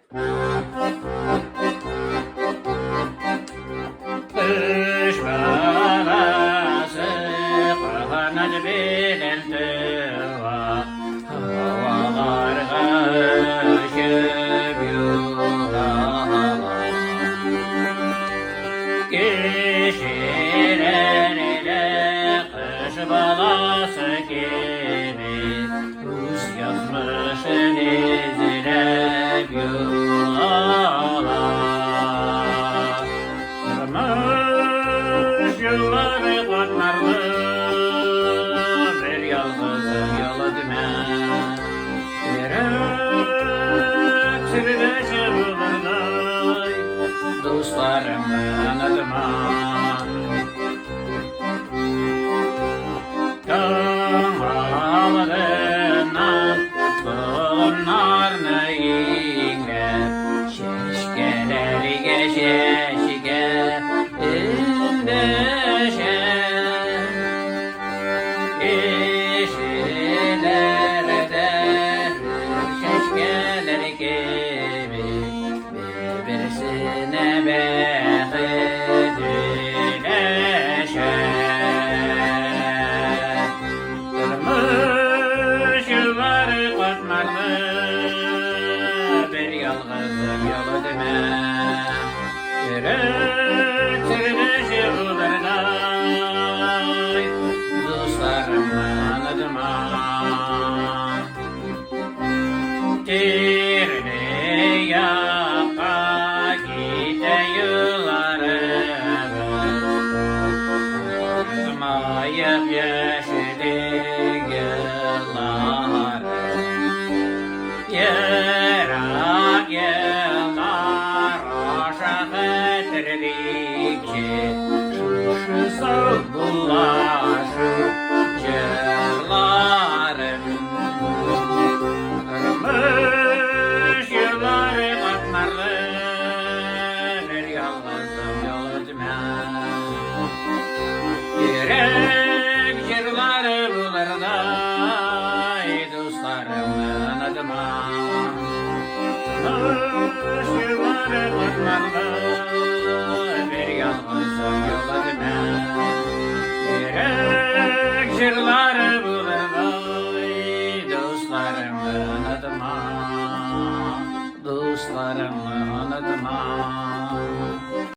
Kış balası kanat belirtiva, havalar karışıp yuvalar. Kişiler ile kış balası gibi Rus yazmışın izlep yuvalar. Kırmış yılları katlarlı bir yalnızım yola dümen. Gerek sirleşe bulurday dostlarımın adıma. Dağlarından bunlarını inler, şeşkeler geçeşke inleşer. İşlerde şeşkeler gibi birbirine benzileşer. Kırmış yılları katmarlı bir yalnızım yolu demem. Gerek sirleşi bulurday dostlarımın adıma. Tirli yaka gide yıllarım, unutmayıp yaşadım.